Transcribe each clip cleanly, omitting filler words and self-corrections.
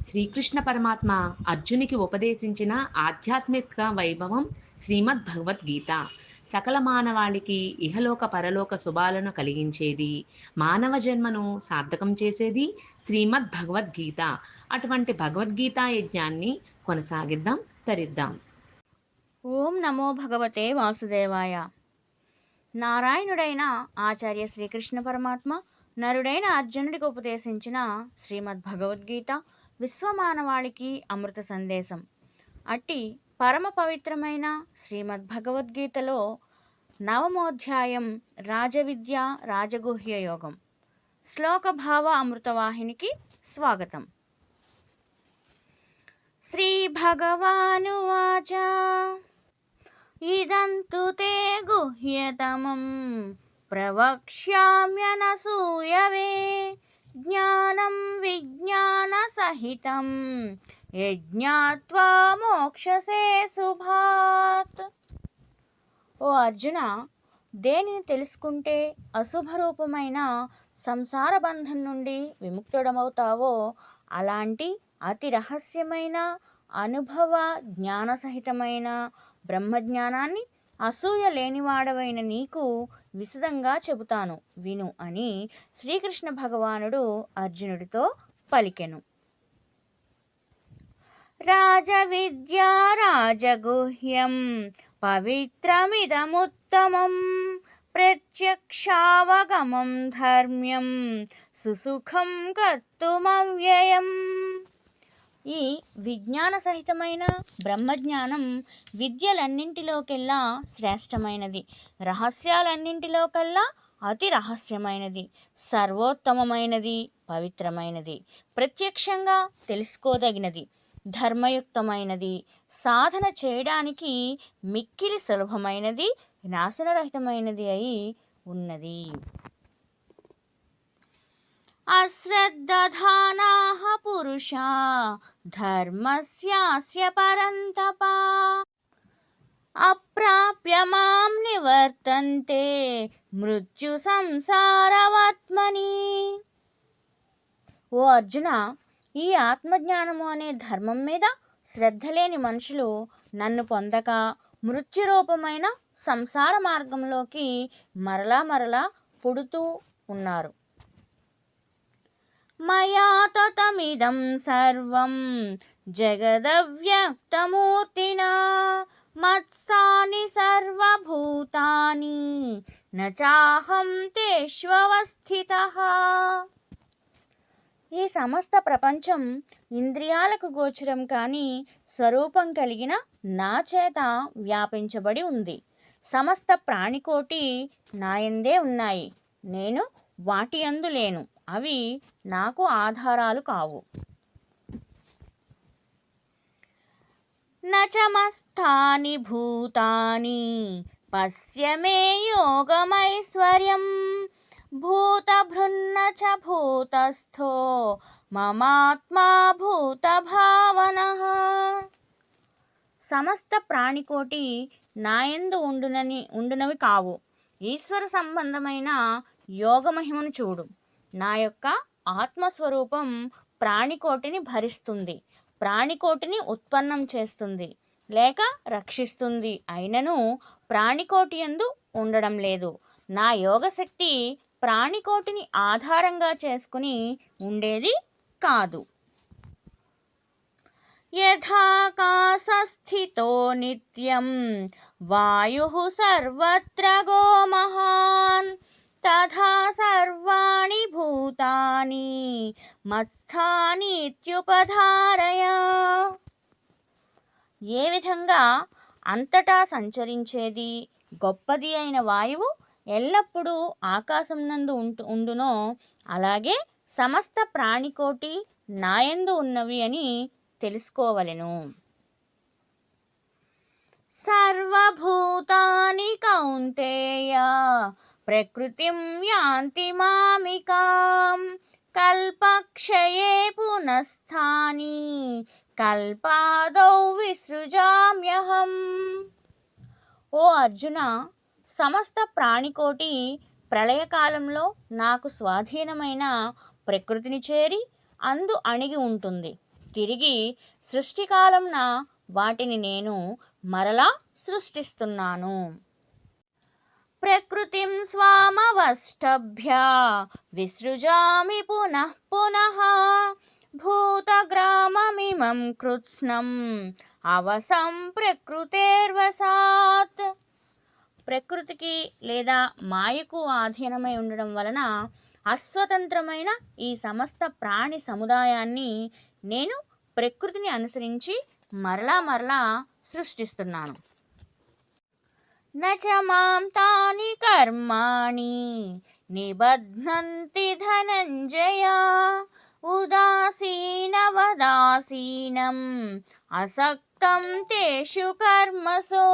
శ్రీకృష్ణ పరమాత్మ అర్జునికి ఉపదేశించిన ఆధ్యాత్మిక వైభవం శ్రీమద్ భగవద్గీత. సకల మానవాళికి ఇహలోక పరలోక శుభాలను కలిగించేది, మానవ జన్మను సార్థకం చేసేది శ్రీమద్ భగవద్గీత. అటువంటి భగవద్గీతా యజ్ఞాన్ని కొనసాగిద్దాం, తరిద్దాం. ఓం నమో భగవతే వాసుదేవాయ. నారాయణుడైన ఆచార్య శ్రీకృష్ణ పరమాత్మ నరుడైన అర్జునుడికి ఉపదేశించిన శ్రీమద్ భగవద్గీత విశ్వమానవాళికి అమృత సందేశం. అట్టి పరమ పవిత్రమైన శ్రీమద్ భగవద్గీతలో నవమోధ్యాయం రాజవిద్య రాజగుహ్య యోగం. శ్లోక భావ అమృతవాహినికి స్వాగతం. శ్రీ భగవానువాచ ఇదంతు తే గుహ్యతమం ప్రవక్ష్యామ్యనసూయవే జ్ఞానం విజ్ఞాన సహితం యజ్ఞాత్వా మోక్షసే శుభాత్. ఓ అర్జున, దేనిని తెలుసుకుంటే అశుభరూపమైన సంసార బంధం నుండి విముక్తుడమవుతావో అలాంటి అతి రహస్యమైన అనుభవ జ్ఞానసహితమైన బ్రహ్మజ్ఞానాన్ని అసూయ లేనివాడవైన నీకు విశదంగా చెబుతాను విను అని శ్రీకృష్ణ భగవానుడు అర్జునుడితో పలికెను. రాజవిద్యా రాజగుహ్యం పవిత్రమిదముత్తమం ప్రత్యక్షావగమం ధర్మ్యం సుసుఖం కర్తుమవ్యయం. ఈ విజ్ఞాన సహితమైన బ్రహ్మజ్ఞానం విద్యలన్నింటిలోకెల్లా శ్రేష్టమైనది, రహస్యాలన్నింటిలోకల్లా అతి రహస్యమైనది, సర్వోత్తమమైనది, పవిత్రమైనది, ప్రత్యక్షంగా తెలుసుకోదగినది, ధర్మయుక్తమైనది, సాధన చేయడానికి మిక్కిలి సులభమైనది, నాశనరహితమైనది అయి ఉన్నది. అశ్రద్ధధానాః పురుషా ధర్మస్యాస్య పరంతప అప్రాప్య మాం నివర్తంతే మృత్యు సంసారవర్త్మని. ఓ అర్జున, ఈ ఆత్మజ్ఞానము అనే ధర్మం మీద శ్రద్ధ లేని మనుషులు నన్ను పొందక మృత్యురూపమైన సంసార మార్గంలోకి మరలా మరలా పుడుతూ ఉన్నారు. మయా తతమిదం సర్వం జగదవ్యక్తమూర్తినా మత్స్థాని సర్వభూతాని నచాహం తేష్వస్థితః. ఈ సమస్త ప్రపంచం ఇంద్రియాలకు గోచరం కాని స్వరూపం కలిగిన నా చేత వ్యాపించబడి ఉంది. సమస్త ప్రాణికోటి నాయందే ఉన్నాయి, నేను వాటి యందు లేను. అవి నాకు ఆధారాలు కావు. నచమస్థాని భూతాని పశ్య మే యోగమైశ్వర్యం భూతభృన్న చ భూతస్థో మమాత్మా భూతభావనః. సమస్త ప్రాణికోటి నాయందు ఉండునవి కావు. ఈశ్వర సంబంధమైన యోగమహిమను చూడు. నా యొక్క ఆత్మస్వరూపం ప్రాణికోటిని భరిస్తుంది, ప్రాణికోటిని ఉత్పన్నం చేస్తుంది లేక రక్షిస్తుంది. అయినను ప్రాణికోటి యందు ఉండడం లేదు. నా యోగశక్తి ప్రాణికోటిని ఆధారంగా చేసుకుని ఉండేది కాదు. యథాకాశస్థితో నిత్యం వాయుః సర్వత్ర గో మహాన్ తథా సర్వాణి భూతాని మత్స్థానీత్యుపధారయ. ఏ విధంగా అంతటా సంచరించేది గొప్పది అయిన వాయువు ఎల్లప్పుడూ ఆకాశం నందు ఉండునో అలాగే సమస్త ప్రాణికోటి నాయందు ఉన్నవి అని తెలుసుకోవలెను. సర్వభూతాని కౌంతేయ ప్రకృతిం యాంతి మామికాం కల్పక్షయే పునఃస్థాని కల్పాదౌ విసృజామ్యహం. ఓ అర్జున, సమస్త ప్రాణికోటి ప్రళయకాలంలో నాకు స్వాధీనమైన ప్రకృతిని చేరి అందు అణిగి ఉంటుంది. తిరిగి సృష్టికాలంన వాటిని నేను మరలా సృష్టిస్తున్నాను. ప్రకృతిం స్వామవష్టభ్య విసృజామి పునః పునః భూతగ్రామమిమం కృత్స్నం అవసం ప్రకృతేర్వసాత్. ప్రకృతికి లేదా మాయకు ఆధీనమై ఉండడం వలన అస్వతంత్రమైన ఈ సమస్త ప్రాణి సముదాయాన్ని నేను ప్రకృతిని అనుసరించి మరలా సృష్టిస్తున్నాను. నచ మాం తాని కర్మాణి నిబధ్నంతి ధనంజయ ఉదాసీనవదాసీనం అసక్తం తేషు కర్మసో.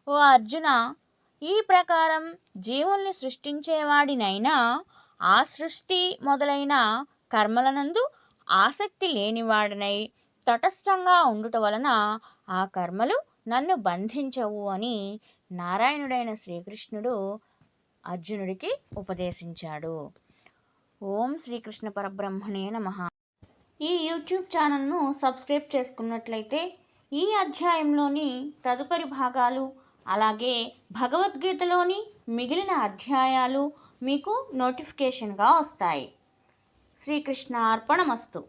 ఓ అర్జున, ఈ ప్రకారం జీవుల్ని సృష్టించేవాడినైనా ఆ సృష్టి మొదలైన కర్మలనందు ఆసక్తి లేనివాడనై తటస్థంగా ఉండుట వలన ఆ కర్మలు నన్ను బంధించవు అని నారాయణుడైన శ్రీకృష్ణుడు అర్జునుడికి ఉపదేశించాడు. ఓం శ్రీకృష్ణ పరబ్రహ్మణే నమః. ఈ యూట్యూబ్ ఛానల్ను సబ్స్క్రైబ్ చేసుకున్నట్లయితే ఈ అధ్యాయంలోని తదుపరి భాగాలు అలాగే భగవద్గీతలోని మిగిలిన అధ్యాయాలు మీకు నోటిఫికేషన్గా వస్తాయి. శ్రీకృష్ణ అర్పణమస్తు.